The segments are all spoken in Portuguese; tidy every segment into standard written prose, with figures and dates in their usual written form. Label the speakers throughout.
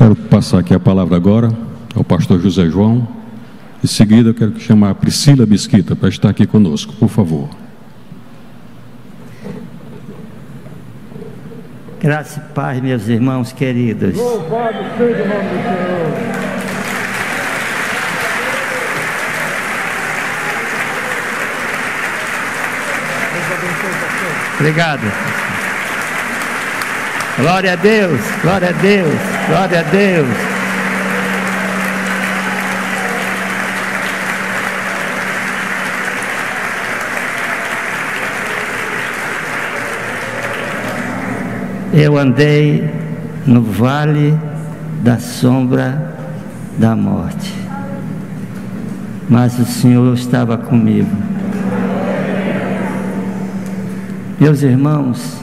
Speaker 1: Quero passar aqui a palavra agora ao pastor José João. Em seguida, eu quero chamar a Priscila Mesquita para estar aqui conosco, por favor.
Speaker 2: Graça e paz, meus irmãos queridos.
Speaker 3: Louvado seja o nome do Senhor.
Speaker 2: Obrigado. Glória a Deus, glória a Deus, glória a Deus. Eu andei no vale da sombra da morte, mas o Senhor estava comigo. Meus irmãos,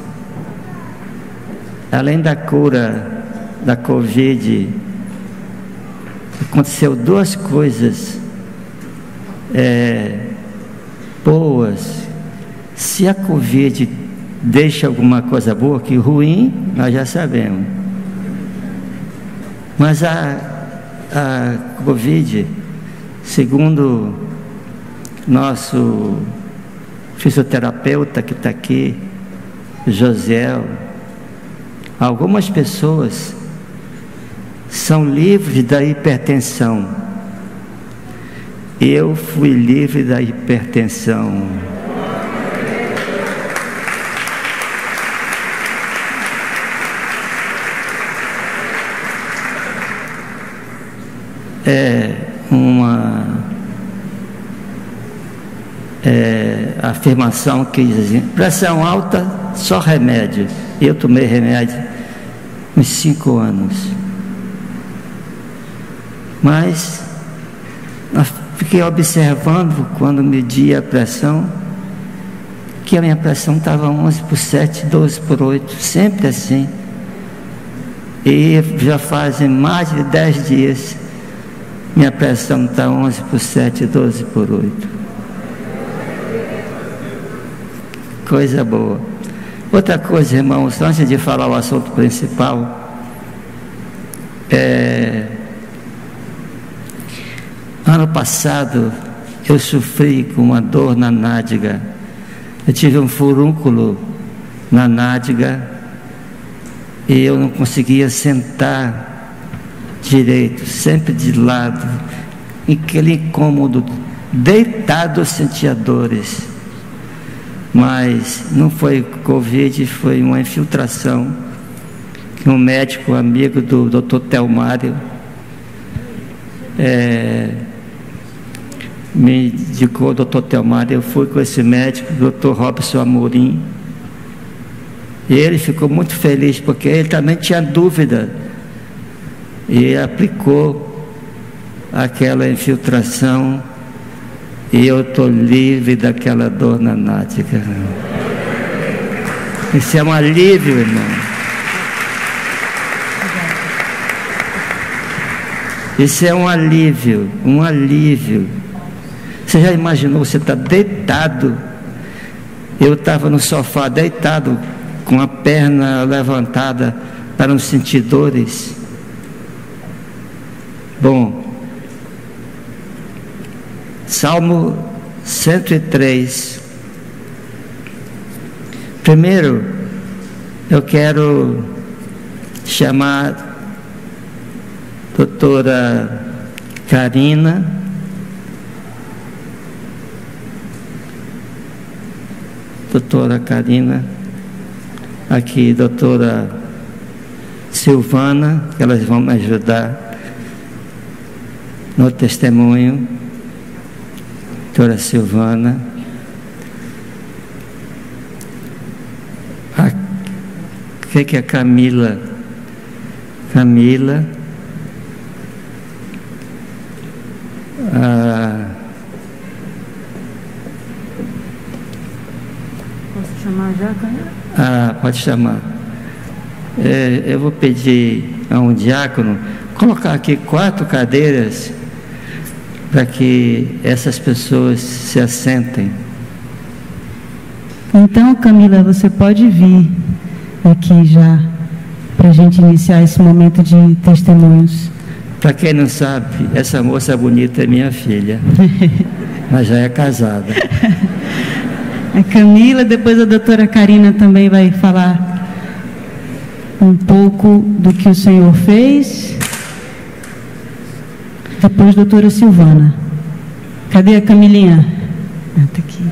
Speaker 2: além da cura da Covid, aconteceu duas coisas boas. Se a Covid deixa alguma coisa boa, que ruim, nós já sabemos. Mas a Covid, segundo nosso fisioterapeuta que está aqui, Josiel, algumas pessoas são livres da hipertensão. Eu fui livre da hipertensão. Uma afirmação que diz: pressão alta, só remédio. Eu tomei remédio uns 5 anos, mas fiquei observando quando media a pressão, que a minha pressão estava 11/7, 12/8, sempre assim. E já fazem mais de 10 dias minha pressão está 11/7, 12/8. Coisa boa. Outra coisa, irmãos, antes de falar o assunto principal, ano passado eu sofri com uma dor na nádega. Eu tive um furúnculo na nádega e eu não conseguia sentar direito, sempre de lado. Aquele incômodo, deitado eu sentia dores. Mas não foi Covid, foi uma infiltração que um médico amigo do Dr. Telmário me indicou. O Dr. Telmário, eu fui com esse médico, o Dr. Robson Amorim, e ele ficou muito feliz porque ele também tinha dúvida e aplicou aquela infiltração. E eu estou livre daquela dor na nádega. Isso é um alívio, irmão. Isso é um alívio, um alívio. Você já imaginou, você está deitado? Eu estava no sofá deitado, com a perna levantada para não sentir dores. Bom, Salmo 103. Primeiro, eu quero chamar a doutora Karina. Doutora Karina, aqui, doutora Silvana, que elas vão me ajudar no testemunho. Doutora Silvana, o que é Camila? Camila,
Speaker 4: posso chamar já, Camila?
Speaker 2: Pode chamar. Eu vou pedir a um diácono colocar aqui 4 cadeiras para que essas pessoas se assentem.
Speaker 4: Então, Camila, você pode vir aqui já. para a gente iniciar esse momento de testemunhos.
Speaker 2: Para quem não sabe, essa moça bonita é minha filha, mas já é casada.
Speaker 4: A Camila, depois a doutora Karina também vai falar um pouco do que o Senhor fez. Depois a doutora Silvana. Cadê a Camilinha? Está aqui.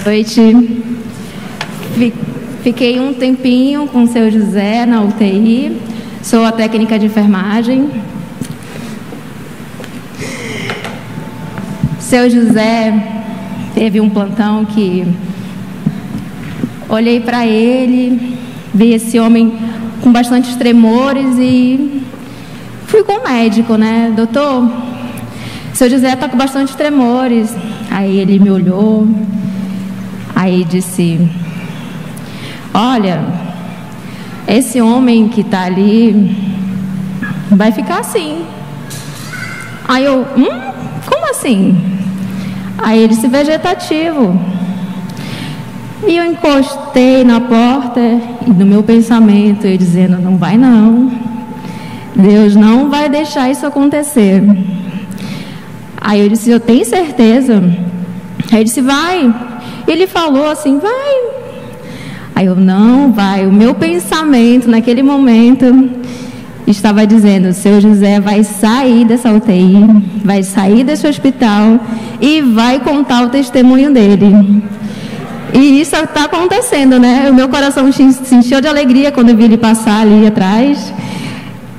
Speaker 5: Boa noite. Fiquei um tempinho com o seu José na UTI. Sou a técnica de enfermagem. Seu José teve um plantão que olhei para ele, vi esse homem com bastantes tremores e fui com o médico, né? Doutor, seu José está com bastante tremores. Aí ele me olhou, aí disse: olha, esse homem que está ali vai ficar assim. Aí eu, como assim? Aí ele disse: vegetativo. E eu encostei na porta e no meu pensamento eu dizendo: não vai não, Deus não vai deixar isso acontecer. Aí eu disse: eu tenho certeza? Aí ele disse: vai. Ele falou assim: vai. Aí eu: não vai. O meu pensamento naquele momento estava dizendo: seu José vai sair dessa UTI, vai sair desse hospital e vai contar o testemunho dele. E isso está acontecendo, né? O meu coração se encheu de alegria quando eu vi ele passar ali atrás.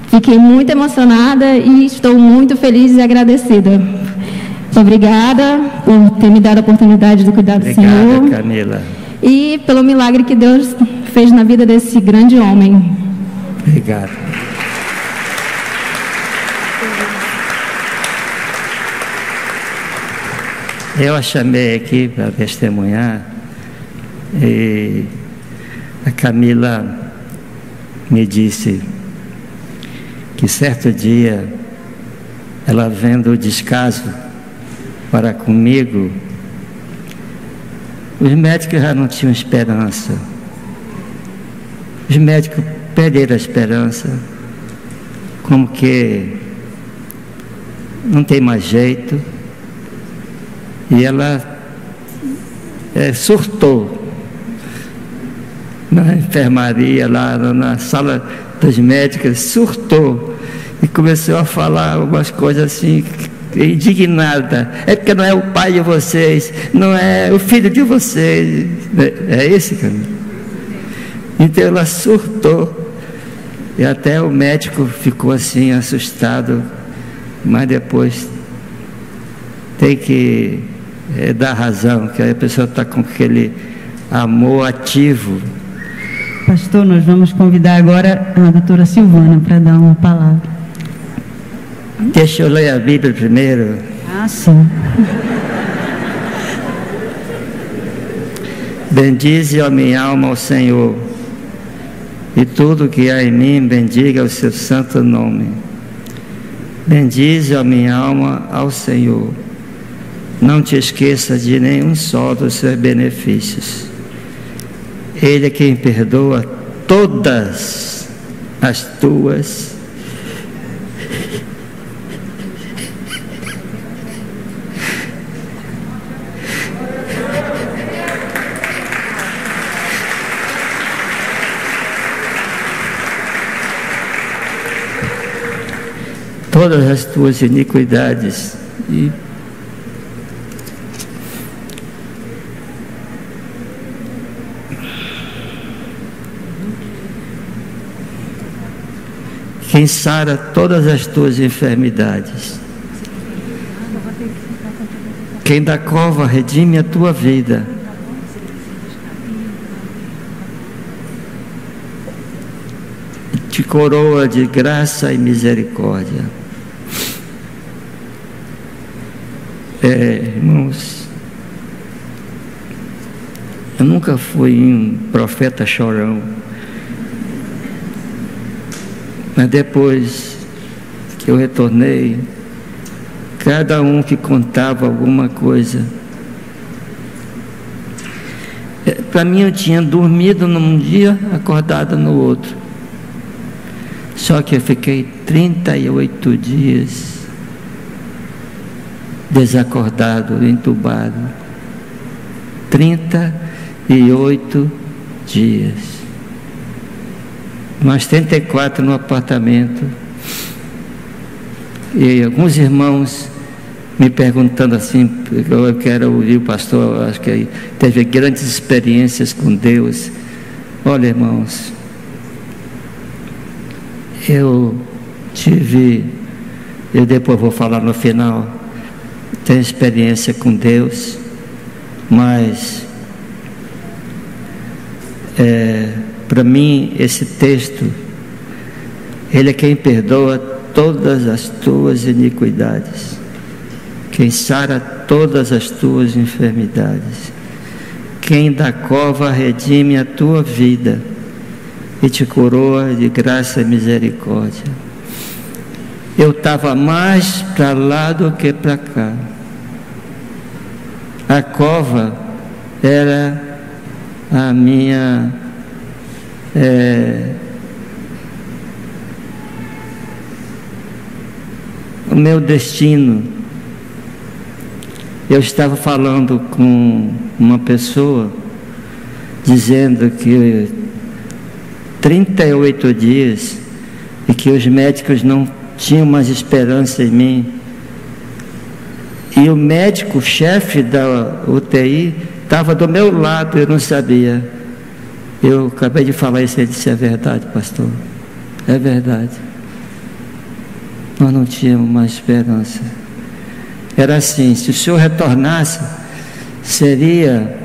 Speaker 5: Fiquei muito emocionada e estou muito feliz e agradecida. Obrigada por ter me dado a oportunidade do cuidar do Senhor.
Speaker 2: Obrigada, Camila.
Speaker 5: E pelo milagre que Deus fez na vida desse grande homem.
Speaker 2: Obrigado. Eu a chamei aqui para testemunhar e a Camila me disse que certo dia, ela vendo o descaso para comigo, os médicos já não tinham esperança. Os médicos perderam a esperança, como que não tem mais jeito. E ela surtou na enfermaria, lá na sala dos médicos, surtou e começou a falar algumas coisas assim, indignada. É porque não é o pai de vocês, não é o filho de vocês. É esse caminho. Então ela surtou e até o médico ficou assim assustado, mas depois tem que dar razão, que a pessoa está com aquele amor ativo.
Speaker 4: Pastor, nós vamos convidar agora a doutora Silvana para dar uma palavra.
Speaker 2: Deixa eu ler a Bíblia primeiro.
Speaker 4: Ah, sim.
Speaker 2: Bendize a minha alma ao Senhor, e tudo que há em mim bendiga o seu santo nome. Bendize a minha alma ao Senhor. Não te esqueça de nenhum só dos seus benefícios. Ele é quem perdoa todas as tuas iniquidades. E quem sara todas as tuas enfermidades, quem da cova redime a tua vida, te coroa de graça e misericórdia. Irmãos, eu nunca fui um profeta chorão, mas depois que eu retornei, cada um que contava alguma coisa, para mim eu tinha dormido num dia, acordado no outro. Só que eu fiquei 38 dias desacordado, entubado. 38 dias. Mais 34 no apartamento. E alguns irmãos me perguntando assim, eu quero ouvir o pastor, acho que teve grandes experiências com Deus. Olha, irmãos, eu depois vou falar no final, tenho experiência com Deus, mas para mim esse texto, Ele é quem perdoa todas as tuas iniquidades, quem sara todas as tuas enfermidades, quem da cova redime a tua vida e te coroa de graça e misericórdia. Eu estava mais para lá do que para cá. A cova era a minha o meu destino. Eu estava falando com uma pessoa, dizendo que 38 dias e que os médicos não tinham mais esperança em mim. E o médico, chefe da UTI, estava do meu lado, eu não sabia. Eu acabei de falar isso, ele disse: é verdade, pastor, é verdade. Nós não tínhamos mais esperança. Era assim, se o senhor retornasse, seria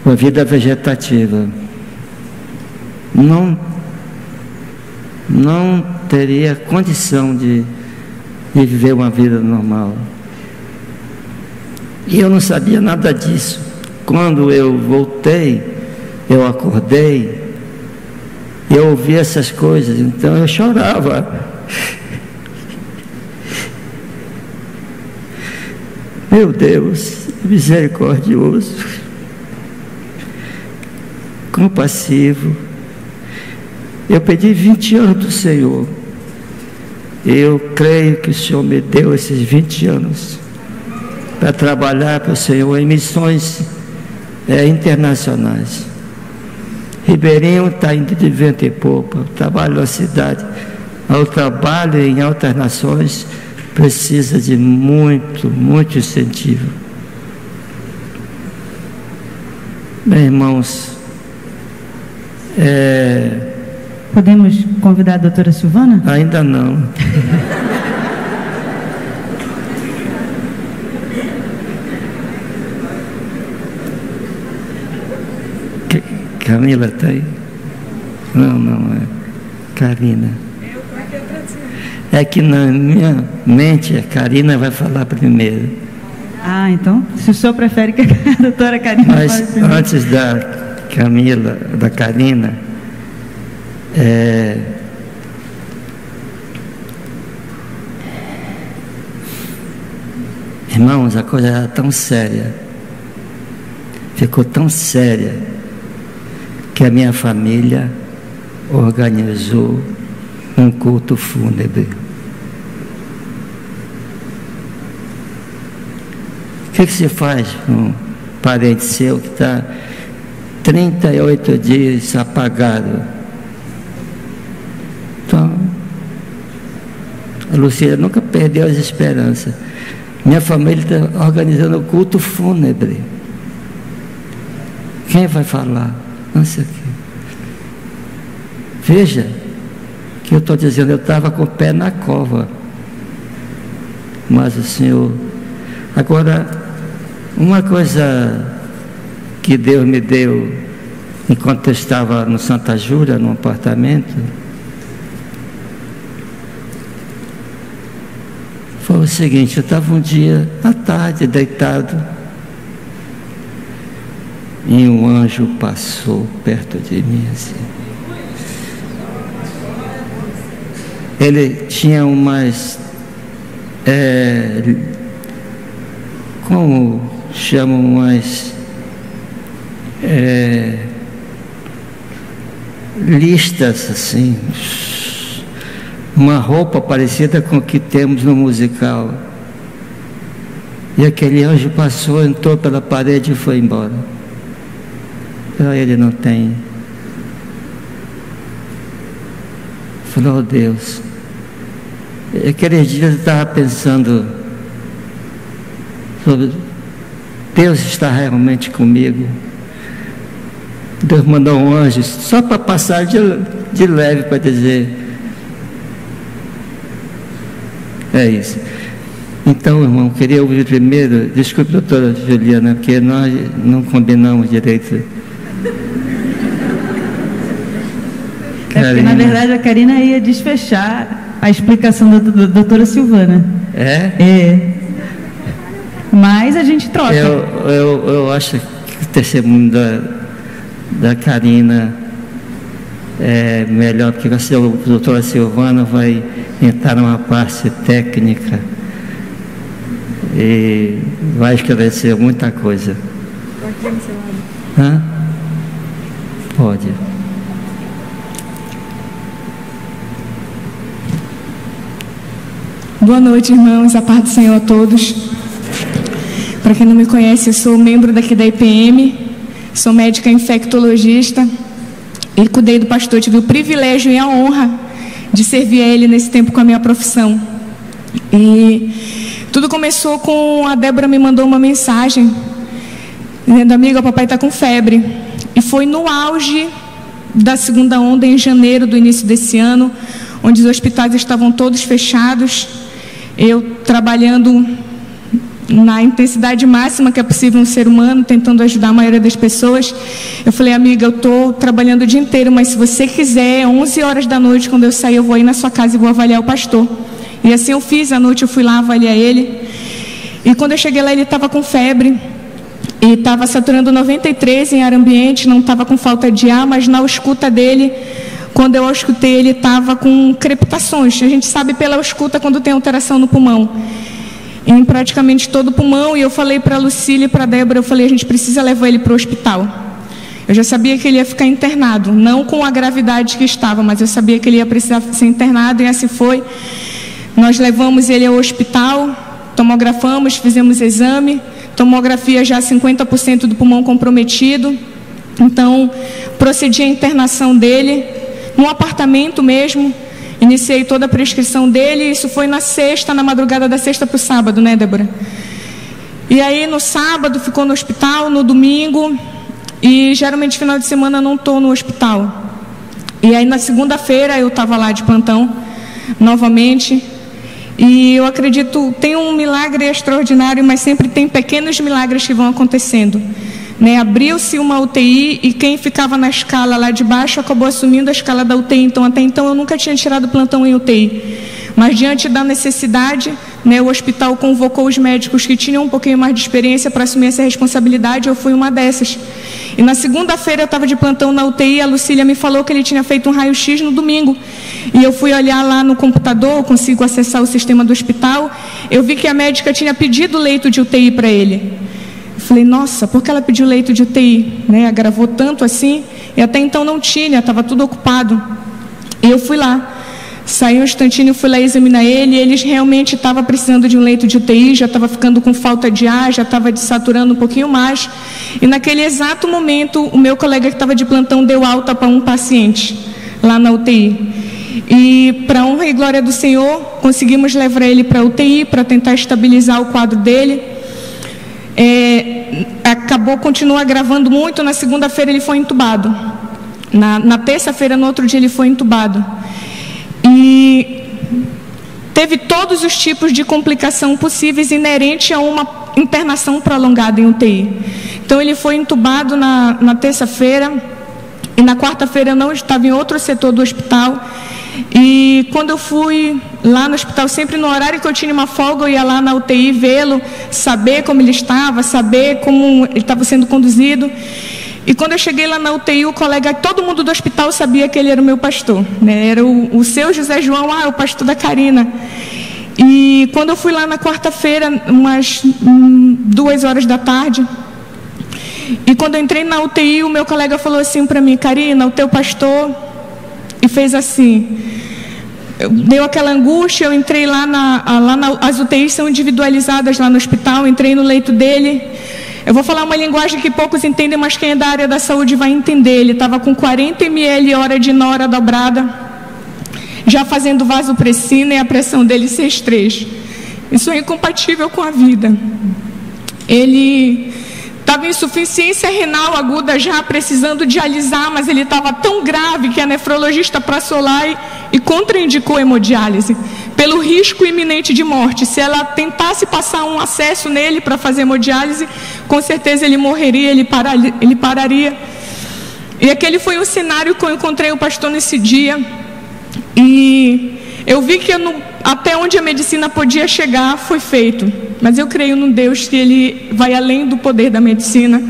Speaker 2: uma vida vegetativa. Não teria condição de viver uma vida normal. E eu não sabia nada disso. Quando eu voltei, eu acordei, eu ouvi essas coisas, então eu chorava. Meu Deus, misericordioso, compassivo. Eu pedi 20 anos do Senhor. Eu creio que o Senhor me deu esses 20 anos para trabalhar para o Senhor em missões internacionais. Ribeirinho está indo de vento e popa, trabalho na cidade. O trabalho em altas nações precisa de muito incentivo. Meus irmãos,
Speaker 4: podemos convidar a doutora Silvana?
Speaker 2: Ainda não. Camila está aí? Não, é Karina. É que na minha mente a Karina vai falar primeiro.
Speaker 4: Ah, então, se o senhor prefere que a doutora Karina fale primeiro.
Speaker 2: Mas antes da Camila, da Karina, irmãos, a coisa era tão séria, ficou tão séria, que a minha família organizou um culto fúnebre. O que se faz com um parente seu que está 38 dias apagado? Então, a Lucília nunca perdeu as esperanças. Minha família está organizando o culto fúnebre. Quem vai falar? Não sei o quê. Veja que eu estou dizendo, eu estava com o pé na cova, mas o Senhor. Agora, uma coisa que Deus me deu enquanto eu estava no Santa Júlia, num apartamento, foi o seguinte: eu estava um dia à tarde deitado e um anjo passou perto de mim assim. Ele tinha umas como chamam as listas assim, uma roupa parecida com o que temos no musical, e aquele anjo passou, entrou pela parede e foi embora. Ele não tem. Falou, oh, Deus. Aqueles dias eu estava pensando sobre Deus está realmente comigo. Deus mandou um anjo só para passar de leve para dizer, é isso. Então, irmão, queria ouvir primeiro, desculpe, doutora Juliana, porque nós não combinamos direito.
Speaker 4: Porque, na verdade, a Karina ia desfechar a explicação da doutora Silvana. É? Mas a gente troca.
Speaker 2: Eu acho que o testemunho da Karina é melhor, porque a doutora Silvana vai entrar numa parte técnica e vai esclarecer muita coisa. Pode ir no seu lado. Pode.
Speaker 6: Boa noite, irmãos, a paz do Senhor a todos. Para quem não me conhece, eu sou membro daqui da IPM, sou médica infectologista e cuidei do pastor, tive o privilégio e a honra de servir a ele nesse tempo com a minha profissão. E tudo começou com a Débora me mandou uma mensagem dizendo, amiga, o papai está com febre. E foi no auge da segunda onda, em janeiro do início desse ano, onde os hospitais estavam todos fechados, eu trabalhando na intensidade máxima que é possível um ser humano, tentando ajudar a maioria das pessoas. Eu falei, amiga, eu estou trabalhando o dia inteiro, mas se você quiser, 11 horas da noite, quando eu sair, eu vou ir na sua casa e vou avaliar o pastor. E assim eu fiz, à noite eu fui lá avaliar ele, e quando eu cheguei lá, ele estava com febre, e estava saturando 93 em ar ambiente, não estava com falta de ar, mas na ausculta dele, quando eu auscultei, ele estava com crepitações. A gente sabe pela ausculta quando tem alteração no pulmão, em praticamente todo o pulmão. E eu falei para a Lucília e para a Débora, eu falei, a gente precisa levar ele para o hospital. Eu já sabia que ele ia ficar internado, não com a gravidade que estava, mas eu sabia que ele ia precisar ser internado, e assim foi. Nós levamos ele ao hospital, tomografamos, fizemos exame, tomografia já 50% do pulmão comprometido. Então, procedi a internação dele, no apartamento mesmo, iniciei toda a prescrição dele, isso foi na sexta, na madrugada da sexta para o sábado, né, Débora? E aí, no sábado, ficou no hospital, no domingo, e geralmente, final de semana, não estou no hospital. E aí, na segunda-feira, eu estava lá de plantão, novamente, e eu acredito, tem um milagre extraordinário, mas sempre tem pequenos milagres que vão acontecendo. Né, abriu-se uma UTI e quem ficava na escala lá de baixo acabou assumindo a escala da UTI. Então, até então, eu nunca tinha tirado plantão em UTI. Mas, diante da necessidade, né, o hospital convocou os médicos que tinham um pouquinho mais de experiência para assumir essa responsabilidade. Eu fui uma dessas. E na segunda-feira eu estava de plantão na UTI, a Lucília me falou que ele tinha feito um raio-x no domingo. E eu fui olhar lá no computador, consigo acessar o sistema do hospital, eu vi que a médica tinha pedido leito de UTI para ele. Falei, nossa, por que ela pediu leito de UTI? Né, agravou tanto assim, e até então não tinha, estava tudo ocupado. E eu fui lá, saí um instantinho, fui lá examinar ele, e ele realmente estava precisando de um leito de UTI, já estava ficando com falta de ar, já estava desaturando um pouquinho mais. E naquele exato momento, o meu colega que estava de plantão deu alta para um paciente, lá na UTI. E, para honra e glória do Senhor, conseguimos levar ele para a UTI, para tentar estabilizar o quadro dele. Continuou agravando muito. Na segunda-feira ele foi entubado, na terça-feira, no outro dia, ele foi entubado, e teve todos os tipos de complicação possíveis inerente a uma internação prolongada em UTI. Então ele foi entubado na terça-feira, e na quarta-feira eu não estava em outro setor do hospital. E quando eu fui lá no hospital, sempre no horário que eu tinha uma folga, eu ia lá na UTI vê-lo, saber como ele estava, saber como ele estava sendo conduzido. E quando eu cheguei lá na UTI, o colega, todo mundo do hospital sabia que ele era o meu pastor, né? Era o seu José João, o pastor da Karina. E quando eu fui lá na quarta-feira, umas 2 horas da tarde, e quando eu entrei na UTI, o meu colega falou assim para mim: Karina, o teu pastor, e fez assim, deu aquela angústia. Eu entrei lá as UTIs são individualizadas lá no hospital, entrei no leito dele. Eu vou falar uma linguagem que poucos entendem, mas quem é da área da saúde vai entender. Ele estava com 40 ml hora de nora dobrada, já fazendo vasopressina, e a pressão dele 6,3. Isso é incompatível com a vida. Ele estava em insuficiência renal aguda, já precisando dialisar, mas ele estava tão grave que a nefrologista passou lá e contraindicou a hemodiálise, pelo risco iminente de morte. Se ela tentasse passar um acesso nele para fazer hemodiálise, com certeza ele morreria, ele pararia. E aquele foi um cenário que eu encontrei o pastor nesse dia, e eu vi que até onde a medicina podia chegar foi feito, mas eu creio num Deus que Ele vai além do poder da medicina.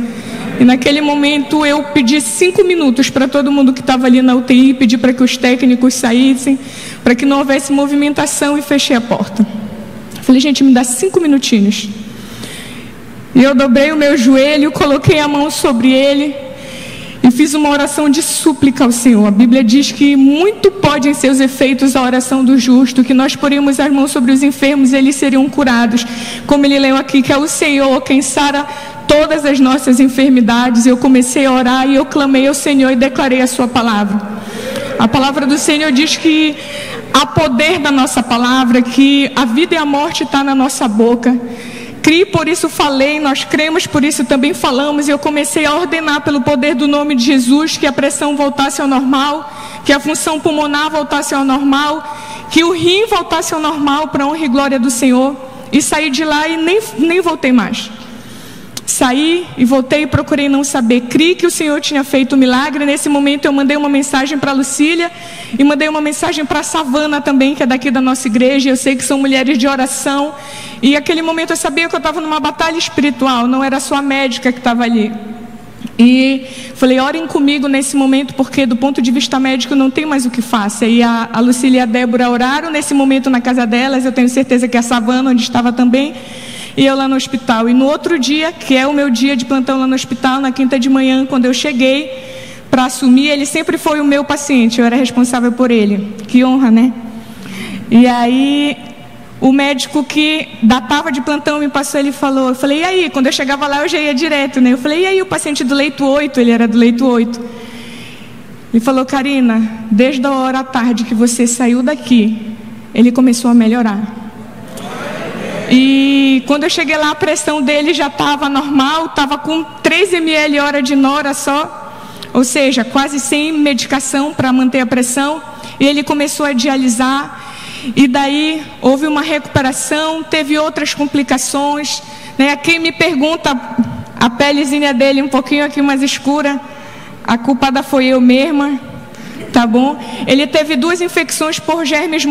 Speaker 6: E naquele momento eu pedi 5 minutos para todo mundo que estava ali na UTI, pedi para que os técnicos saíssem, para que não houvesse movimentação, e fechei a porta. Falei: gente, me dá 5 minutinhos. E eu dobrei o meu joelho, coloquei a mão sobre ele e fiz uma oração de súplica ao Senhor. A Bíblia diz que muito podem ser os efeitos da oração do justo, que nós poríamos as mãos sobre os enfermos e eles seriam curados. Como ele leu aqui, que é o Senhor quem sara todas as nossas enfermidades. Eu comecei a orar e eu clamei ao Senhor e declarei a sua palavra. A palavra do Senhor diz que há poder na nossa palavra, que a vida e a morte está na nossa boca. Criei, por isso falei, nós cremos, por isso também falamos. E eu comecei a ordenar pelo poder do nome de Jesus que a pressão voltasse ao normal, que a função pulmonar voltasse ao normal, que o rim voltasse ao normal, para a honra e glória do Senhor. E saí de lá e nem voltei mais. Saí e voltei e procurei não saber. Criei que o Senhor tinha feito um milagre. Nesse momento eu mandei uma mensagem para a Lucília e mandei uma mensagem para a Savana também, que é daqui da nossa igreja. Eu sei que são mulheres de oração. E naquele momento eu sabia que eu estava numa batalha espiritual, não era só a médica que estava ali. E falei: orem comigo nesse momento, porque do ponto de vista médico não tem mais o que fazer. E a Lucília e a Débora oraram nesse momento na casa delas. Eu tenho certeza que a Savana, onde estava também, e eu lá no hospital. E no outro dia, que é o meu dia de plantão lá no hospital, na quinta de manhã, quando eu cheguei para assumir, ele sempre foi o meu paciente, eu era responsável por ele. Que honra, né? E aí o médico que datava de plantão me passou, ele falou, eu falei: e aí? Quando eu chegava lá eu já ia direto, né? Eu falei: e aí o paciente do leito 8? Ele era do leito 8. Ele falou: Karina, desde a hora à tarde que você saiu daqui, ele começou a melhorar. E quando eu cheguei lá, a pressão dele já estava normal, estava com 3 ml hora de nora só, ou seja, quase sem medicação para manter a pressão. E ele começou a dialisar, e daí houve uma recuperação, teve outras complicações, né? Quem me pergunta, a pelezinha dele um pouquinho aqui mais escura, a culpada foi eu mesma. Tá bom? Ele teve 2 infecções por germes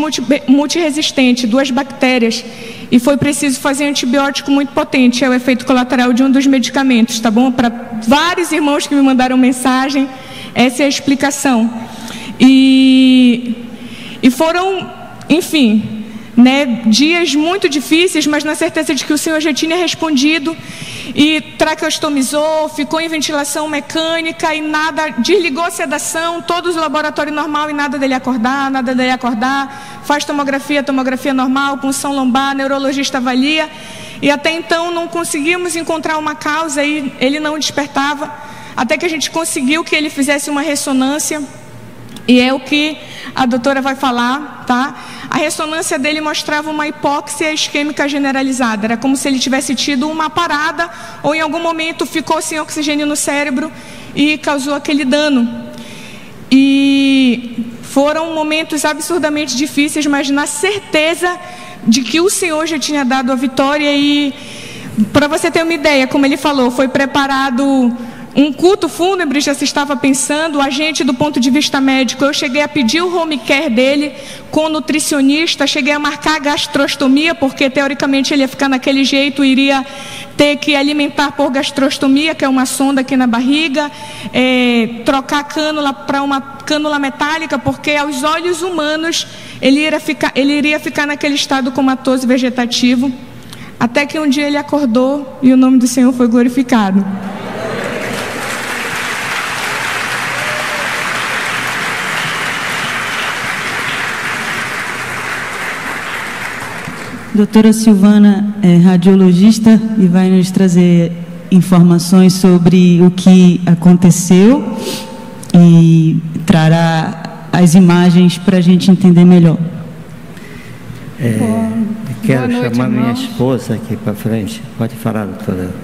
Speaker 6: multiresistentes, 2 bactérias, e foi preciso fazer antibiótico muito potente. É o efeito colateral de um dos medicamentos, tá bom? Para vários irmãos que me mandaram mensagem, essa é a explicação. E foram, enfim, né, dias muito difíceis, mas na certeza de que o Senhor já tinha respondido. E traqueostomizou, ficou em ventilação mecânica e nada, desligou a sedação, todos o laboratório normal e nada dele acordar, faz tomografia normal, punção lombar, neurologista avalia, e até então não conseguimos encontrar uma causa e ele não despertava, até que a gente conseguiu que ele fizesse uma ressonância, e é o que a doutora vai falar, tá? A ressonância dele mostrava uma hipóxia isquêmica generalizada. Era como se ele tivesse tido uma parada ou em algum momento ficou sem oxigênio no cérebro e causou aquele dano. E foram momentos absurdamente difíceis, mas na certeza de que o Senhor já tinha dado a vitória. E para você ter uma ideia, como ele falou, foi preparado um culto fúnebre já se estava pensando, a gente do ponto de vista médico, eu cheguei a pedir o home care dele com o nutricionista, cheguei a marcar a gastrostomia, porque teoricamente ele ia ficar naquele jeito, iria ter que alimentar por gastrostomia, que é uma sonda aqui na barriga, trocar a cânula para uma cânula metálica, porque aos olhos humanos ele iria ficar naquele estado comatoso vegetativo, até que um dia ele acordou e o nome do Senhor foi glorificado.
Speaker 4: Doutora Silvana é radiologista e vai nos trazer informações sobre o que aconteceu e trará as imagens para a gente entender melhor.
Speaker 2: Quero chamar minha esposa aqui para frente. Pode falar, doutora.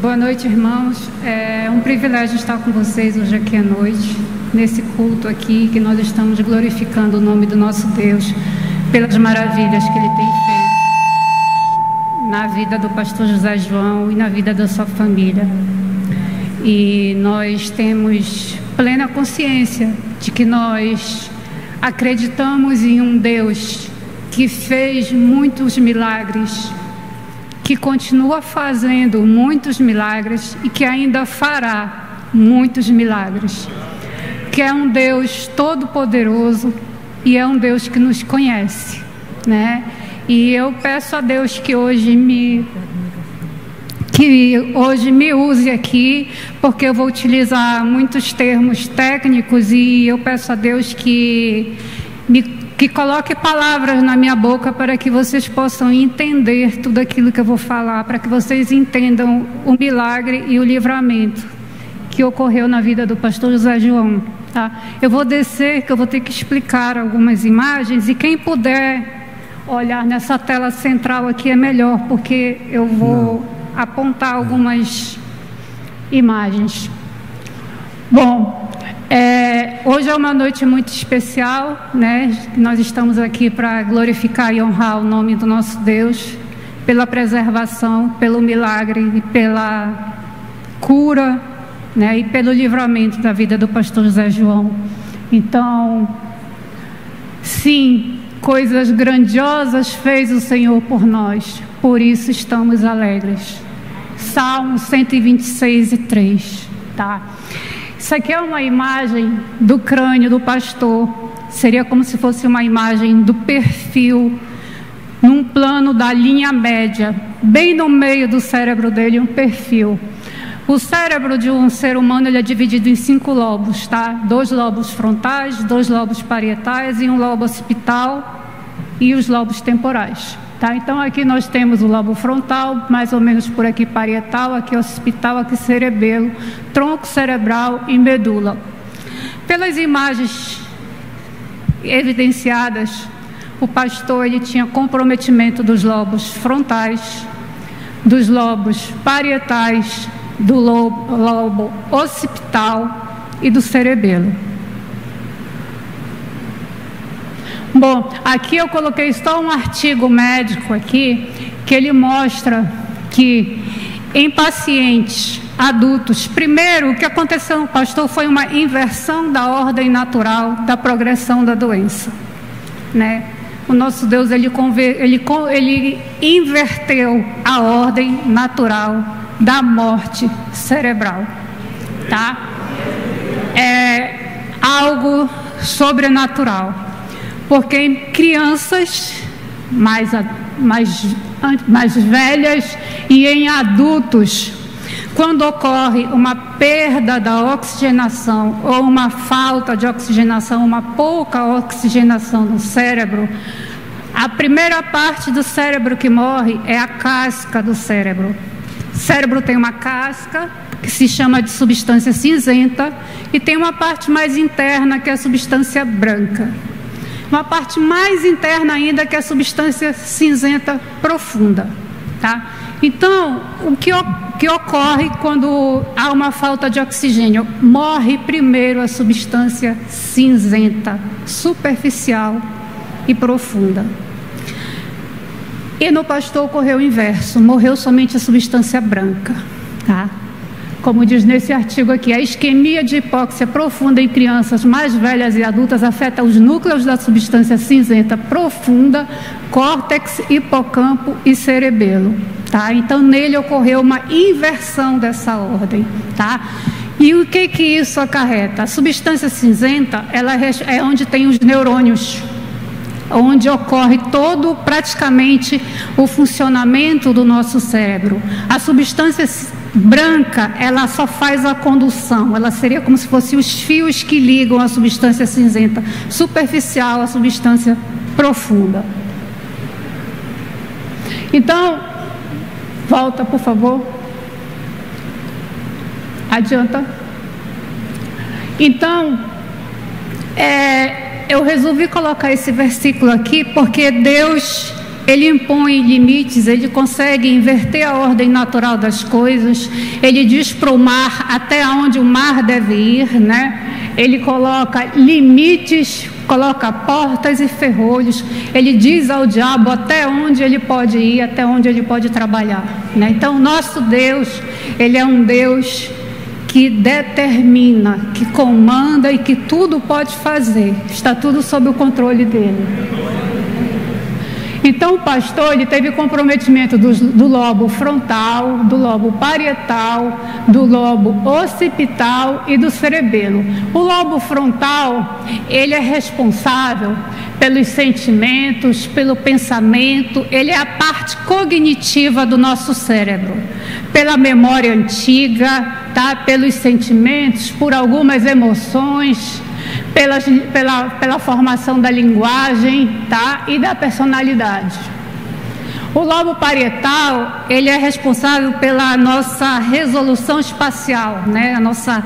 Speaker 7: Boa noite, irmãos. É um privilégio estar com vocês hoje aqui à noite, nesse culto aqui, que nós estamos glorificando o nome do nosso Deus pelas maravilhas que Ele tem feito na vida do pastor José João e na vida da sua família. E nós temos plena consciência de que nós acreditamos em um Deus que fez muitos milagres, que continua fazendo muitos milagres e que ainda fará muitos milagres, que é um Deus todo-poderoso e é um Deus que nos conhece, né? E eu peço a Deus que hoje me use aqui, porque eu vou utilizar muitos termos técnicos, e eu peço a Deus que coloque palavras na minha boca para que vocês possam entender tudo aquilo que eu vou falar, para que vocês entendam o milagre e o livramento que ocorreu na vida do pastor José João. Tá? Eu vou descer, que eu vou ter que explicar algumas imagens, e quem puder olhar nessa tela central aqui é melhor, porque eu vou apontar algumas imagens. Bom, hoje é uma noite muito especial, né? Nós estamos aqui para glorificar e honrar o nome do nosso Deus, pela preservação, pelo milagre e pela cura, né? E pelo livramento da vida do pastor José João. Então, sim, coisas grandiosas fez o Senhor por nós, por isso estamos alegres. Salmo 126:3, tá? Isso aqui é uma imagem do crânio do pastor, seria como se fosse uma imagem do perfil, num plano da linha média, bem no meio do cérebro dele, um perfil. O cérebro de um ser humano, ele é dividido em 5 lobos, tá? 2 lobos frontais, 2 lobos parietais e um lobo occipital e os lobos temporais, tá? Então aqui nós temos o lobo frontal, mais ou menos por aqui parietal, aqui occipital, aqui cerebelo, tronco cerebral e medula. Pelas imagens evidenciadas, o pastor ele tinha comprometimento dos lobos frontais, dos lobos parietais, do lobo occipital e do cerebelo. Bom, aqui eu coloquei só um artigo médico aqui, que ele mostra que em pacientes adultos, primeiro o que aconteceu no pastor foi uma inversão da ordem natural da progressão da doença, né? O nosso Deus ele inverteu a ordem natural da morte cerebral, tá? É algo sobrenatural, porque em crianças mais velhas e em adultos, quando ocorre uma perda da oxigenação ou uma falta de oxigenação, uma pouca oxigenação no cérebro, a primeira parte do cérebro que morre é a casca do cérebro. O cérebro tem uma casca que se chama de substância cinzenta e tem uma parte mais interna que é a substância branca. Uma parte mais interna ainda que é a substância cinzenta profunda, tá? Então, o que ocorre quando há uma falta de oxigênio? Morre primeiro a substância cinzenta, superficial e profunda. E no pastor ocorreu o inverso, morreu somente a substância branca, tá? como diz nesse artigo aqui, a isquemia de hipóxia profunda em crianças mais velhas e adultas afeta os núcleos da substância cinzenta profunda, córtex, hipocampo e cerebelo. Tá? Então, nele ocorreu uma inversão dessa ordem. Tá? E o que isso acarreta? A substância cinzenta, ela é onde tem os neurônios, onde ocorre todo, praticamente, o funcionamento do nosso cérebro. A substância branca, ela só faz a condução, ela seria como se fossem os fios que ligam a substância cinzenta superficial à substância profunda. Então, volta, por favor. Adianta. Então, eu resolvi colocar esse versículo aqui porque Deus, Ele impõe limites, Ele consegue inverter a ordem natural das coisas. Ele diz para o mar até onde o mar deve ir, né? Ele coloca limites, coloca portas e ferrolhos. Ele diz ao diabo até onde ele pode ir, até onde ele pode trabalhar, né? Então, nosso Deus, Ele é um Deus que determina, que comanda e que tudo pode fazer. Está tudo sob o controle dele. Então, o pastor, ele teve comprometimento do lobo frontal, do lobo parietal, do lobo occipital e do cerebelo. O lobo frontal, ele é responsável pelos sentimentos, pelo pensamento, ele é a parte cognitiva do nosso cérebro, pela memória antiga, tá? Pelos sentimentos, por algumas emoções, pela formação da linguagem, tá? E da personalidade. O lobo parietal, ele é responsável pela nossa resolução espacial, né? A nossa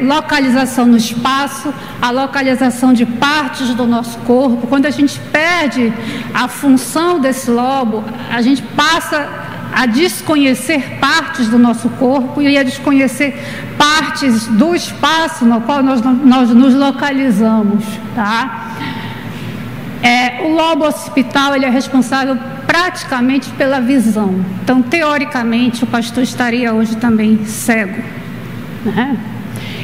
Speaker 7: localização no espaço, a localização de partes do nosso corpo. Quando a gente perde a função desse lobo, a gente passa a desconhecer partes do nosso corpo e a desconhecer partes do espaço no qual nós nos localizamos, tá? O lobo occipital, ele é responsável praticamente pela visão. Então, teoricamente, o pastor estaria hoje também cego, né?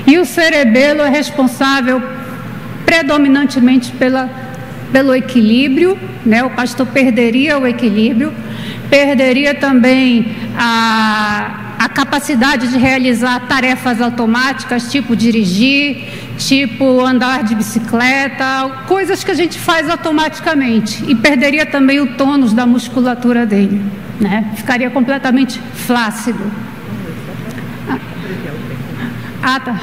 Speaker 7: E o cerebelo é responsável predominantemente pelo equilíbrio, né? O pastor perderia o equilíbrio, perderia também a capacidade de realizar tarefas automáticas, tipo dirigir, tipo andar de bicicleta, coisas que a gente faz automaticamente, e perderia também o tônus da musculatura dele, né? Ficaria completamente flácido. Tá.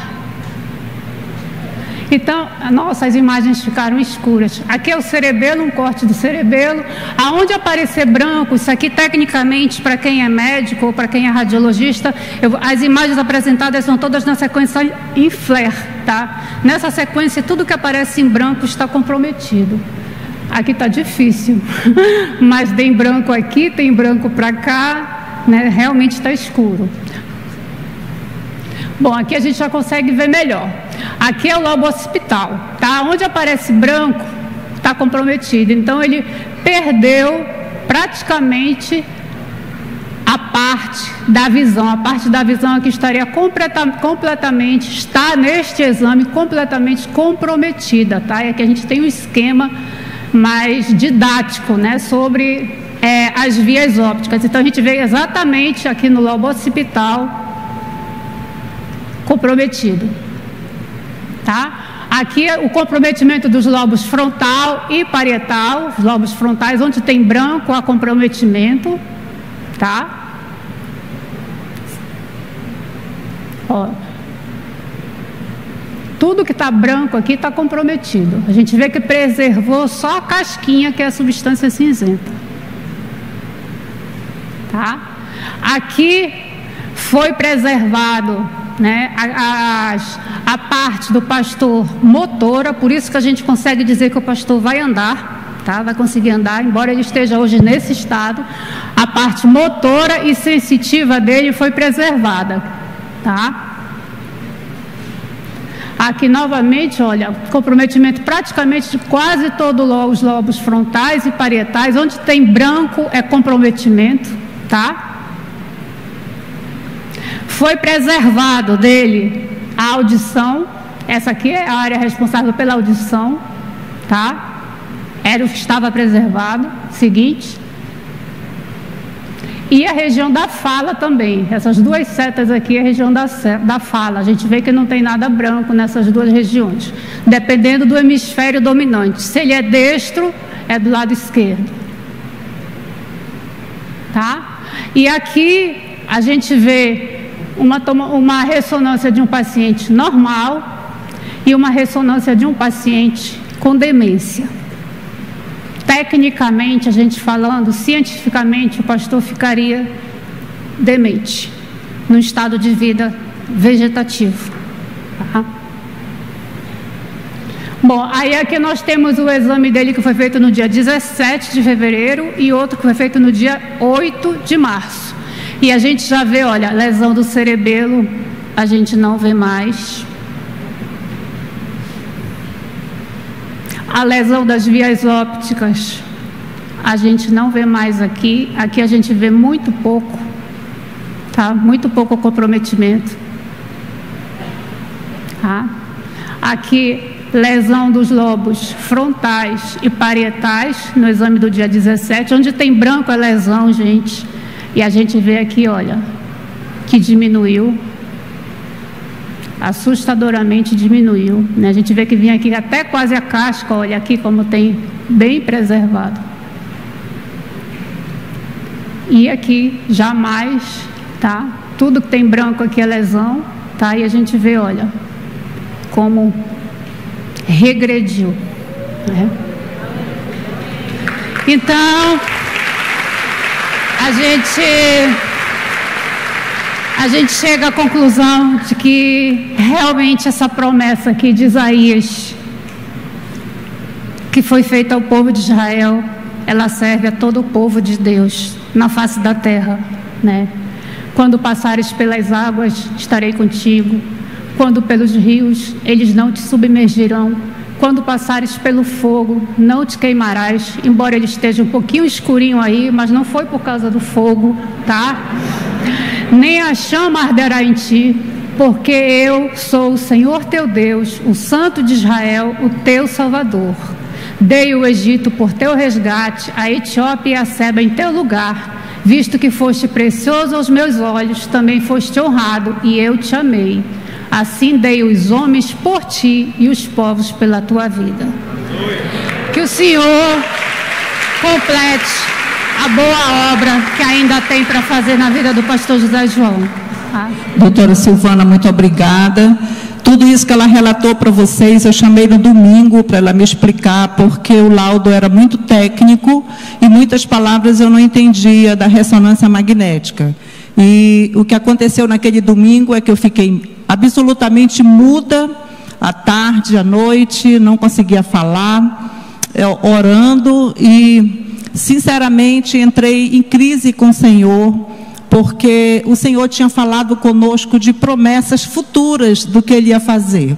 Speaker 7: Então, nossa, as imagens ficaram escuras. Aqui é o cerebelo, um corte do cerebelo. Aonde aparecer branco, isso aqui tecnicamente, para quem é médico ou para quem é radiologista, as imagens apresentadas são todas na sequência em flare, tá? Nessa sequência, tudo que aparece em branco está comprometido. Aqui está difícil, mas tem branco aqui, tem branco para cá, né? Realmente está escuro. Bom, aqui a gente já consegue ver melhor. Aqui é o lobo occipital, tá? Onde aparece branco, está comprometido. Então, ele perdeu praticamente a parte da visão. A parte da visão aqui estaria completamente, está neste exame completamente comprometida, tá? E aqui a gente tem um esquema mais didático, né? Sobre as vias ópticas. Então, a gente vê exatamente aqui no lobo occipital comprometido, tá? Aqui é o comprometimento dos lobos frontal e parietal, os lobos frontais, onde tem branco, há comprometimento, tá? Ó, tudo que está branco aqui está comprometido. A gente vê que preservou só a casquinha, que é a substância cinzenta, tá? Aqui foi preservado, né, a parte do pastor motora, por isso que a gente consegue dizer que o pastor vai andar, tá? Vai conseguir andar, embora ele esteja hoje nesse estado. A parte motora e sensitiva dele foi preservada, tá? Aqui novamente, olha, comprometimento praticamente de quase todos os lobos frontais e parietais. Onde tem branco é comprometimento, tá? foi preservado dele a audição. Essa aqui é a área responsável pela audição, tá? Era o que estava preservado. Seguinte. E a região da fala também. Essas duas setas aqui é a região da fala. A gente vê que não tem nada branco nessas duas regiões, dependendo do hemisfério dominante. Se ele é destro, é do lado esquerdo. Tá? E aqui a gente vê uma ressonância de um paciente normal e uma ressonância de um paciente com demência. Tecnicamente, a gente falando, cientificamente, o pastor ficaria demente, num estado de vida vegetativo. Tá? Bom, aí aqui nós temos o exame dele que foi feito no dia 17 de fevereiro e outro que foi feito no dia 8 de março. E a gente já vê, olha, lesão do cerebelo, a gente não vê mais. A lesão das vias ópticas, a gente não vê mais aqui. Aqui a gente vê muito pouco, tá? Muito pouco comprometimento. Tá? Aqui, lesão dos lobos frontais e parietais, no exame do dia 17. Onde tem branco é lesão, gente. E a gente vê aqui, olha, que diminuiu. Assustadoramente diminuiu, né? A gente vê que vinha aqui até quase a casca, olha aqui como tem bem preservado. E aqui jamais, tá? Tudo que tem branco aqui é lesão, tá? E a gente vê, olha, como regrediu, né? Então, a gente chega à conclusão de que realmente essa promessa aqui de Isaías, que foi feita ao povo de Israel, ela serve a todo o povo de Deus na face da terra, né? Quando passares pelas águas, estarei contigo. Quando pelos rios, eles não te submergirão. Quando passares pelo fogo, não te queimarás, embora ele esteja um pouquinho escurinho aí, mas não foi por causa do fogo, tá? Nem a chama arderá em ti, porque eu sou o Senhor teu Deus, o Santo de Israel, o teu Salvador. Dei o Egito por teu resgate, a Etiópia e a Seba em teu lugar. Visto que foste precioso aos meus olhos, também foste honrado, e eu te amei. Assim dei os homens por ti e os povos pela tua vida. Que o Senhor complete a boa obra que ainda tem para fazer na vida do pastor José João. Tá?
Speaker 8: Doutora Silvana, muito obrigada. Tudo isso que ela relatou para vocês, eu chamei no domingo para ela me explicar, porque o laudo era muito técnico e muitas palavras eu não entendia da ressonância magnética. E o que aconteceu naquele domingo é que eu fiquei absolutamente muda, à tarde, à noite, não conseguia falar, orando e, sinceramente, entrei em crise com o Senhor, porque o Senhor tinha falado conosco de promessas futuras do que Ele ia fazer.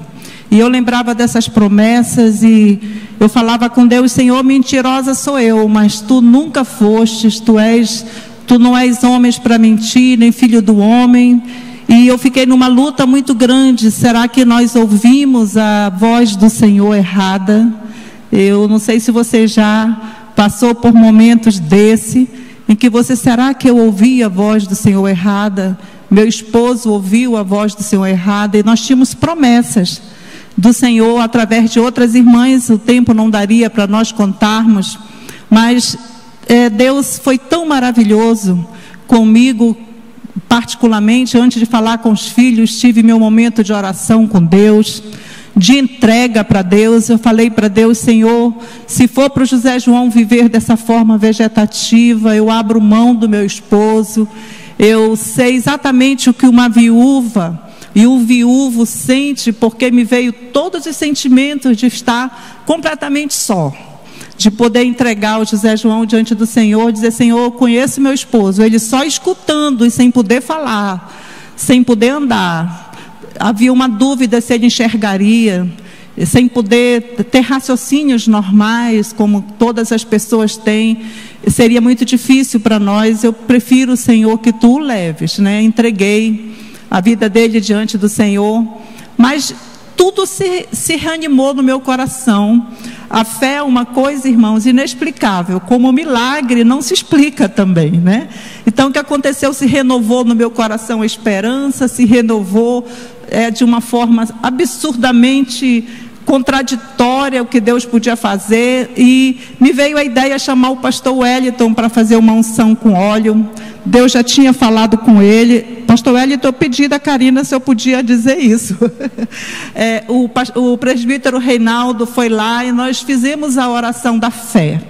Speaker 8: E eu lembrava dessas promessas e eu falava com Deus: Senhor, mentirosa sou eu, mas Tu nunca fostes, Tu não és homem para mentir, nem filho do homem. E eu fiquei numa luta muito grande. Será que nós ouvimos a voz do Senhor errada? Eu não sei se você já passou por momentos desse, em que você, será que eu ouvi a voz do Senhor errada? Meu esposo ouviu a voz do Senhor errada, e nós tínhamos promessas do Senhor através de outras irmãs. O tempo não daria para nós contarmos, mas Deus foi tão maravilhoso comigo, particularmente. Antes de falar com os filhos, tive meu momento de oração com Deus, de entrega para Deus. Eu falei para Deus: Senhor, se for para o José João viver dessa forma vegetativa, eu abro mão do meu esposo. Eu sei exatamente o que uma viúva e um viúvo sente, porque me veio todos os sentimentos de estar completamente só, de poder entregar o José João diante do Senhor, dizer: Senhor, eu conheço meu esposo, ele só escutando e sem poder falar, sem poder andar. Havia uma dúvida se ele enxergaria, sem poder ter raciocínios normais, como todas as pessoas têm. Seria muito difícil para nós. Eu prefiro, Senhor, que Tu o leves, né? Entreguei a vida dele diante do Senhor, mas tudo se reanimou no meu coração. A fé é uma coisa, irmãos, inexplicável, como o milagre não se explica também, né? Então o que aconteceu? Se renovou no meu coração a esperança, se renovou de uma forma absurdamente contraditória o que Deus podia fazer, e me veio a ideia de chamar o pastor Wellington para fazer uma unção com óleo. Deus já tinha falado com ele. Pastor Wellington, eu pedi da Karina se eu podia dizer isso. O presbítero Reinaldo foi lá e nós fizemos a oração da fé,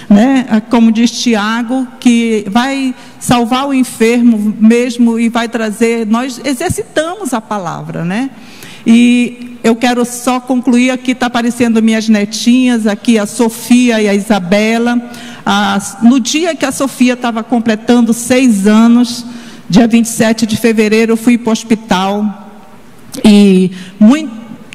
Speaker 8: né? Como diz Tiago, que vai salvar o enfermo mesmo e vai trazer, nós exercitamos a palavra, né? E eu quero só concluir aqui, está aparecendo minhas netinhas aqui, a Sofia e a Isabela. No dia que a Sofia estava completando 6 anos, dia 27 de fevereiro, eu fui para o hospital. E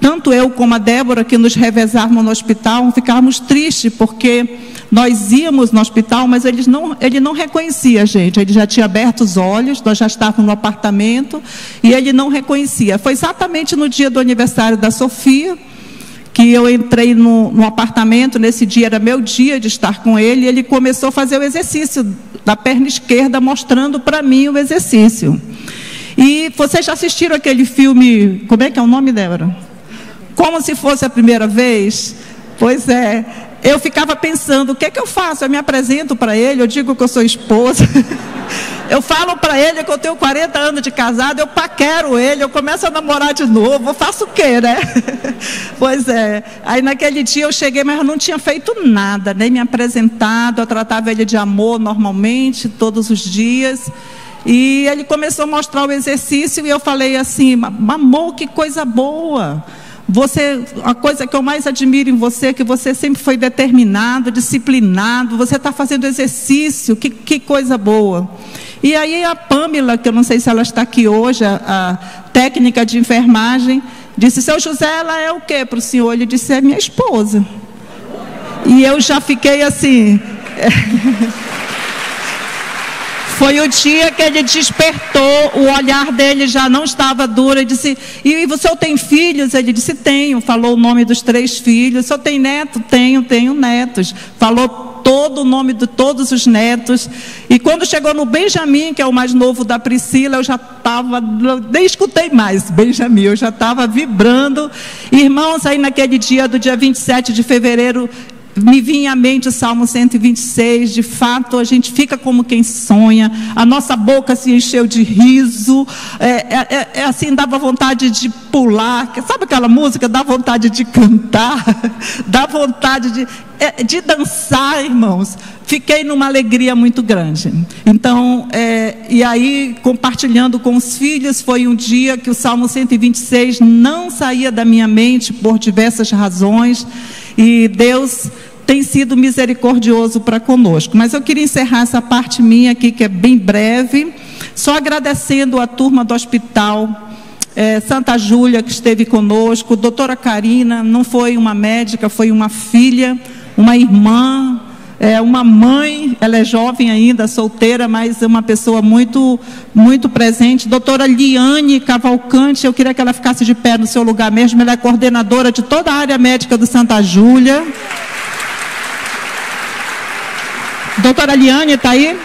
Speaker 8: tanto eu como a Débora, que nos revezávamos no hospital, ficávamos tristes, porque nós íamos no hospital, mas ele não reconhecia a gente. Ele já tinha aberto os olhos, nós já estávamos no apartamento, e ele não reconhecia. Foi exatamente no dia do aniversário da Sofia, que eu entrei no apartamento. Nesse dia era meu dia de estar com ele, e ele começou a fazer o exercício da perna esquerda, mostrando para mim o exercício. E vocês já assistiram aquele filme, como é que é o nome, Débora? Como se fosse a primeira vez? Pois é, eu ficava pensando, o que é que eu faço? Eu me apresento para ele, eu digo que eu sou esposa, eu falo para ele que eu tenho 40 anos de casado, eu paquero ele, eu começo a namorar de novo, eu faço o quê, né? Pois é, aí naquele dia eu cheguei, mas eu não tinha feito nada, nem me apresentado, eu tratava ele de amor normalmente, todos os dias. E ele começou a mostrar o exercício e eu falei assim, amor, que coisa boa. A coisa que eu mais admiro em você é que você sempre foi determinado, disciplinado, você está fazendo exercício, que coisa boa. E aí a Pâmela, que eu não sei se ela está aqui hoje, a técnica de enfermagem, disse, seu José, ela é o quê para o senhor? Ele disse, é minha esposa. E eu já fiquei assim... Foi o dia que ele despertou, o olhar dele já não estava duro. Ele disse, e o senhor tem filhos? Ele disse, tenho. Falou o nome dos 3 filhos. O senhor tem neto? Tenho netos. Falou todo o nome de todos os netos. E quando chegou no Benjamin, que é o mais novo da Priscila, eu já estava, nem escutei mais Benjamin, eu já estava vibrando. Irmãos, aí naquele dia do dia 27 de fevereiro, me vinha à mente o Salmo 126, de fato a gente fica como quem sonha, a nossa boca se encheu de riso, assim, dava vontade de pular, sabe aquela música, dá vontade de cantar, dá vontade de dançar, irmãos. Fiquei numa alegria muito grande. Então, e aí, compartilhando com os filhos, foi um dia que o Salmo 126 não saía da minha mente por diversas razões, e Deus tem sido misericordioso para conosco. Mas eu queria encerrar essa parte minha aqui, que é bem breve, só agradecendo a turma do hospital, Santa Júlia, que esteve conosco, doutora Karina, não foi uma médica, foi uma filha, uma irmã, uma mãe, ela é jovem ainda, solteira, mas é uma pessoa muito, muito presente. Doutora Liane Cavalcante, eu queria que ela ficasse de pé no seu lugar mesmo, ela é coordenadora de toda a área médica do Santa Júlia. Doutora Liane, está aí?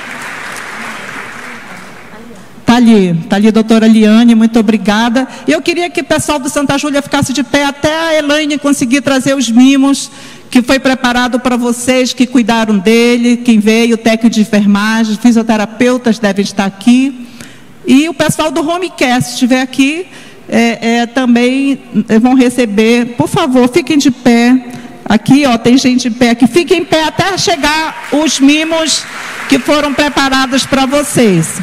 Speaker 8: Está ali, doutora Liane, muito obrigada. E eu queria que o pessoal do Santa Júlia ficasse de pé até a Elaine conseguir trazer os mimos que foi preparado para vocês que cuidaram dele, quem veio, técnico de enfermagem, fisioterapeutas devem estar aqui. E o pessoal do Homecare, se estiver aqui, também vão receber. Por favor, fiquem de pé. Aqui, ó, tem gente em pé aqui. Fiquem em pé até chegar os mimos que foram preparados para vocês.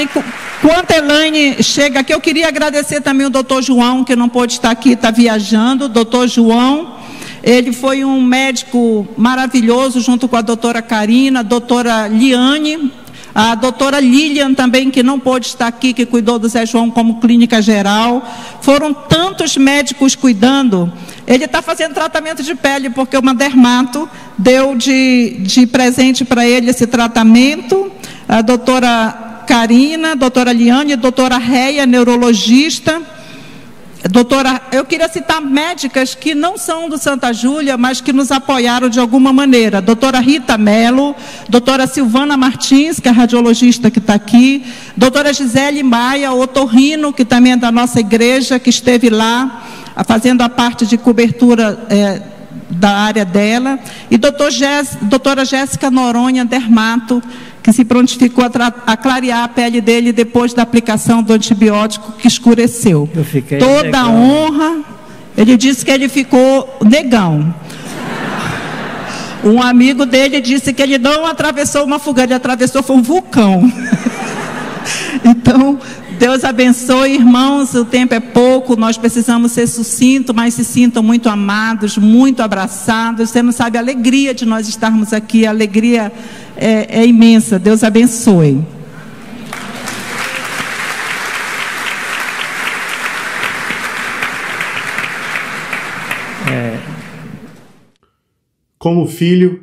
Speaker 8: Enquanto a Elaine chega aqui, eu queria agradecer também o doutor João, que não pôde estar aqui, está viajando. Doutor João, ele foi um médico maravilhoso, junto com a doutora Karina, a doutora Liane, a doutora Lilian também, que não pôde estar aqui, que cuidou do Zé João como clínica geral. Foram tantos médicos cuidando. Ele está fazendo tratamento de pele, porque uma dermato deu de presente para ele esse tratamento. A doutora Karina, doutora Liane, doutora Reia, neurologista, eu queria citar médicas que não são do Santa Júlia, mas que nos apoiaram de alguma maneira. Doutora Rita Mello, doutora Silvana Martins, que é a radiologista que está aqui, doutora Gisele Maia, otorrino, que também é da nossa igreja, que esteve lá, fazendo a parte de cobertura da área dela, e doutora Jéssica Noronha, dermato, que se prontificou a clarear a pele dele depois da aplicação do antibiótico que escureceu. Toda a honra, ele disse que ele ficou negão. Um amigo dele disse que ele não atravessou uma fogueira, ele atravessou foi um vulcão. Então, Deus abençoe, irmãos, o tempo é pouco, nós precisamos ser sucintos, mas se sintam muito amados, muito abraçados. Você não sabe a alegria de nós estarmos aqui, a alegria é imensa. Deus abençoe.
Speaker 9: Como filho,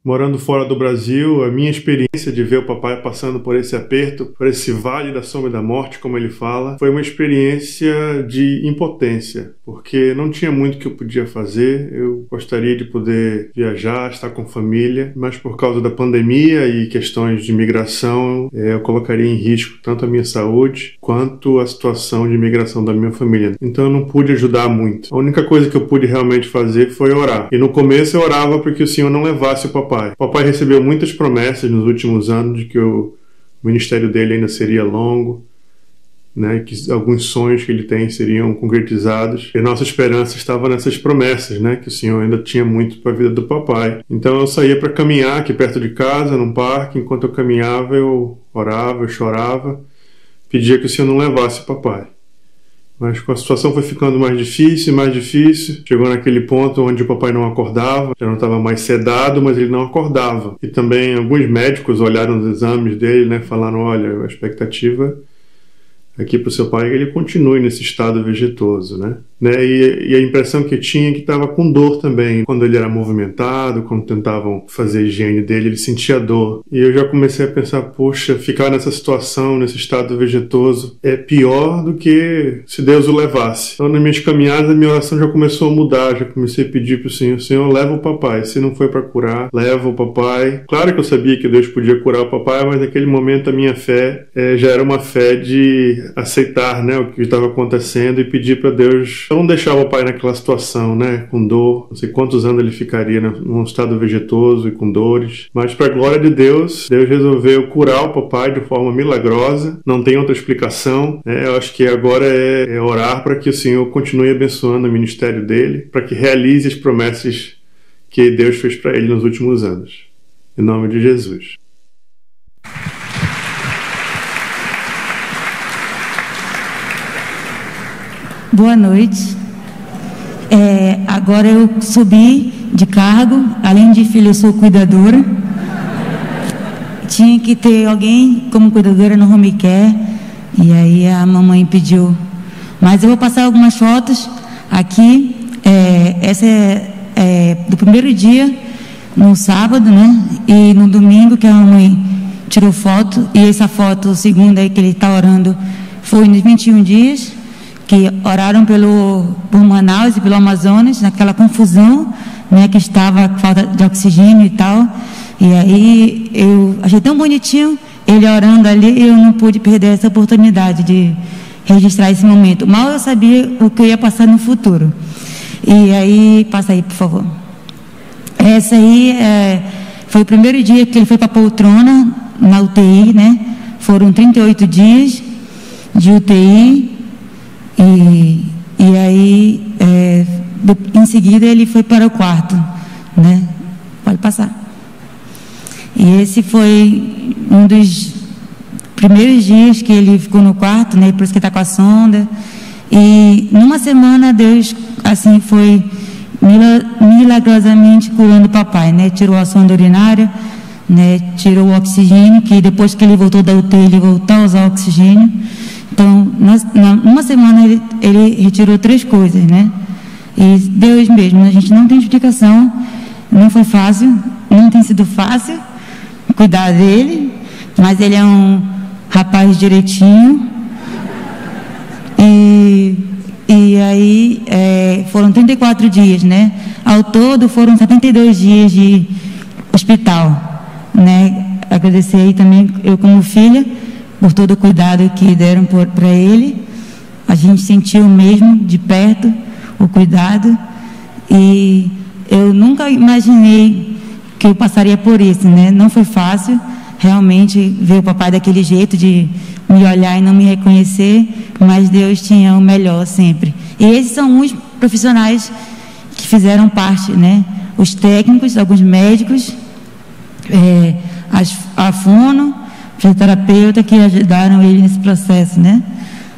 Speaker 9: morando fora do Brasil, a minha experiência de ver o papai passando por esse aperto, por esse vale da sombra da morte, como ele fala, foi uma experiência de impotência, porque não tinha muito que eu podia fazer. Eu gostaria de poder viajar, estar com família, mas por causa da pandemia e questões de migração, eu colocaria em risco tanto a minha saúde quanto a situação de migração da minha família. Então eu não pude ajudar muito. A única coisa que eu pude realmente fazer foi orar. E no começo eu orava para que o Senhor não levasse o papai. O papai recebeu muitas promessas nos últimos anos de que o ministério dele ainda seria longo, né, que alguns sonhos que ele tem seriam concretizados. E a nossa esperança estava nessas promessas, né, que o Senhor ainda tinha muito para a vida do papai. Então eu saía para caminhar aqui perto de casa, num parque. Enquanto eu caminhava, eu orava, eu chorava, pedia que o Senhor não levasse o papai. Mas a situação foi ficando mais difícil, chegou naquele ponto onde o papai não acordava, já não estava mais sedado, mas ele não acordava. E também alguns médicos olharam os exames dele, né, falaram, olha, a expectativa aqui para o seu pai é que ele continue nesse estado vegetoso, né? E a impressão que tinha é que estava com dor também. Quando ele era movimentado, quando tentavam fazer a higiene dele, ele sentia dor. E eu já comecei a pensar, poxa, ficar nessa situação, nesse estado vegetoso, é pior do que se Deus o levasse. Então, nas minhas caminhadas, a minha oração já começou a mudar. Já comecei a pedir para o Senhor, leva o papai. Se não foi para curar, leva o papai. Claro que eu sabia que Deus podia curar o papai, mas naquele momento a minha fé já era uma fé de aceitar, né, o que estava acontecendo e pedir para Deus não deixar o papai naquela situação, né, com dor. Não sei quantos anos ele ficaria num estado vegetoso e com dores, mas para a glória de Deus, Deus resolveu curar o papai de forma milagrosa. Não tem outra explicação, né? Eu acho que agora é orar para que o Senhor continue abençoando o ministério dele, para que realize as promessas que Deus fez para ele nos últimos anos. Em nome de Jesus.
Speaker 10: Boa noite. Agora eu subi de cargo, além de filha eu sou cuidadora. Tinha que ter alguém como cuidadora no home care, e aí a mamãe pediu. Mas eu vou passar algumas fotos aqui. Essa é do primeiro dia, no sábado, né? E no domingo que a mamãe tirou foto. E essa foto, segunda aí que ele está orando, foi nos 21 dias. Que oraram por Manaus e pelo Amazonas, naquela confusão, né, que estava com falta de oxigênio e tal. E aí eu achei tão bonitinho ele orando ali, e eu não pude perder essa oportunidade de registrar esse momento. Mal eu sabia o que eu ia passar no futuro. E aí, passa aí, por favor. Essa aí foi o primeiro dia que ele foi para a poltrona, na UTI, né? Foram 38 dias de UTI. E aí, em seguida, ele foi para o quarto, né? Pode passar. E esse foi um dos primeiros dias que ele ficou no quarto, né? Por isso que está com a sonda. E numa semana, Deus, assim, foi milagrosamente curando o papai, né? Tirou a sonda urinária, né? Tirou o oxigênio, que depois que ele voltou da UTI, ele voltou a usar oxigênio. Então, numa semana ele retirou 3 coisas, né? E Deus mesmo, a gente não tem explicação, não foi fácil, não tem sido fácil cuidar dele, mas ele é um rapaz direitinho. E aí foram 34 dias, né? Ao todo foram 72 dias de hospital, né? Agradecer aí também, eu como filha, por todo o cuidado que deram para ele. A gente sentiu mesmo de perto o cuidado, e eu nunca imaginei que eu passaria por isso, né? Não foi fácil, realmente, ver o papai daquele jeito, de me olhar e não me reconhecer, mas Deus tinha o melhor sempre. E esses são os profissionais que fizeram parte, né? Os técnicos, alguns médicos, a fono, fisioterapeuta, que ajudaram ele nesse processo, né?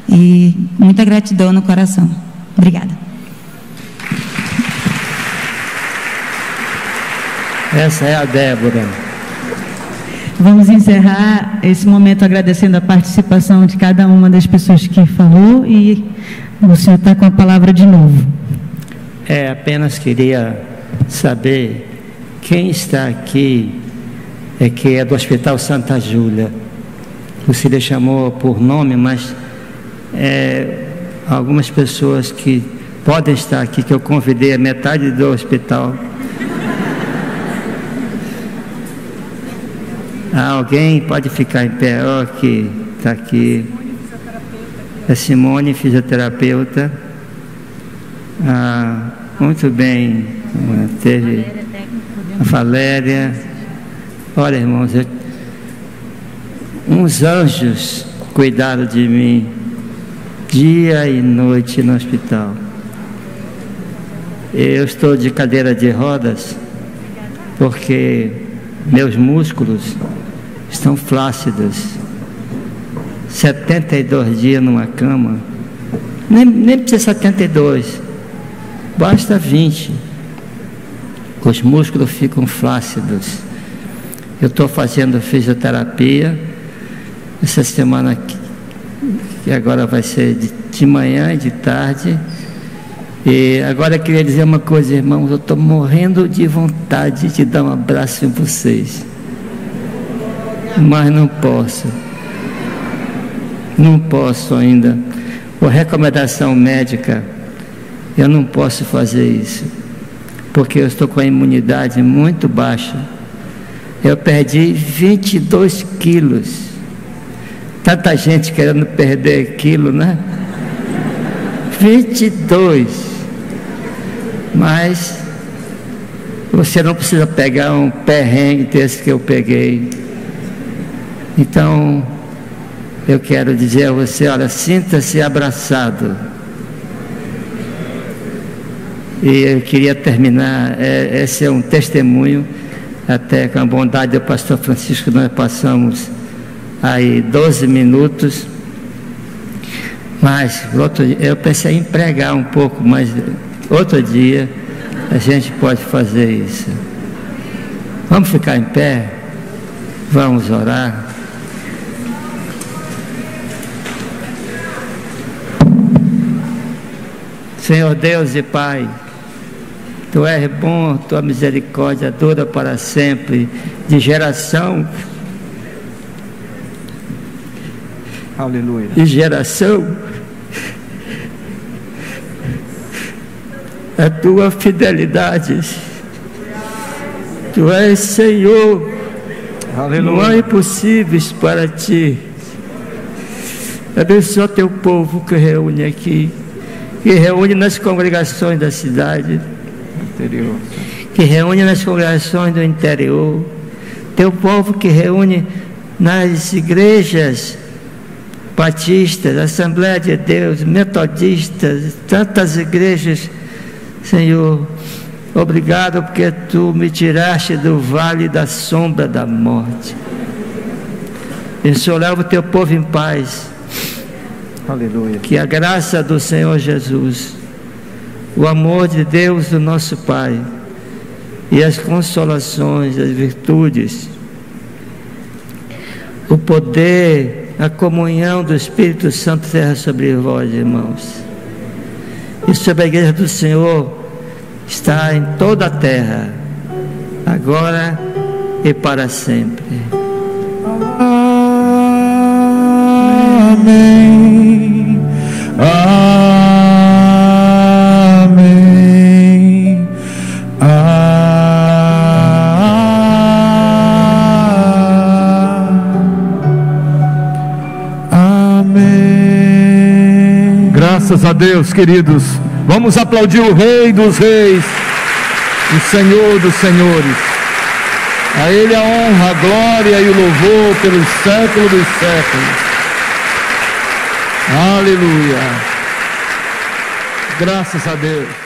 Speaker 10: E muita gratidão no coração. Obrigada.
Speaker 2: Essa é a Débora.
Speaker 4: Vamos encerrar esse momento agradecendo a participação de cada uma das pessoas que falou, e o senhor está com a palavra de novo.
Speaker 2: Apenas queria saber quem está aqui, que é do Hospital Santa Júlia. O Cília chamou por nome, mas algumas pessoas que podem estar aqui, que eu convidei a metade do hospital. Alguém pode ficar em pé? Que está aqui. É Simone, fisioterapeuta. Muito bem. Teve a Valéria. Olha, irmãos, uns anjos cuidaram de mim dia e noite no hospital. Eu estou de cadeira de rodas porque meus músculos estão flácidos. 72 dias numa cama, nem precisa 72, basta 20. Os músculos ficam flácidos. Eu estou fazendo fisioterapia essa semana, que agora vai ser de manhã e de tarde. E agora eu queria dizer uma coisa, irmãos, eu estou morrendo de vontade de dar um abraço em vocês, mas não posso ainda. Por recomendação médica, eu não posso fazer isso, porque eu estou com a imunidade muito baixa. Eu perdi 22 quilos. Tanta gente querendo perder quilo, né? 22. Mas você não precisa pegar um perrengue desse que eu peguei. Então, eu quero dizer a você, olha, sinta-se abraçado. E eu queria terminar, esse é um testemunho, até com a bondade do pastor Francisco, nós passamos aí 12 minutos, mas eu pensei em pregar um pouco, mas outro dia a gente pode fazer isso. Vamos ficar em pé, vamos orar. Senhor Deus e Pai, Tu és bom, Tua misericórdia dura para sempre, de geração
Speaker 11: aleluia,
Speaker 2: de geração. A Tua fidelidade. Tu és Senhor, aleluia. Não há impossíveis para Ti. Abençoa Teu povo que reúne aqui, que reúne nas congregações da cidade, interior, que reúne nas congregações do interior, Teu povo que reúne nas igrejas batistas, Assembleia de Deus, metodistas, tantas igrejas. Senhor, obrigado porque Tu me tiraste do vale da sombra da morte. E Senhor, leva o Teu povo em paz.
Speaker 11: aleluia.
Speaker 2: Que a graça do Senhor Jesus, o amor de Deus, o nosso Pai, e as consolações, as virtudes, o poder, a comunhão do Espírito Santo seja sobre vós, irmãos, e sobre a igreja do Senhor, está em toda a terra, agora e para sempre.
Speaker 12: Amém. Amém. Amém.
Speaker 13: Graças a Deus, queridos. Vamos aplaudir o Rei dos Reis, o Senhor dos Senhores. A Ele a honra, a glória e o louvor pelos séculos dos séculos. Aleluia. Graças a Deus.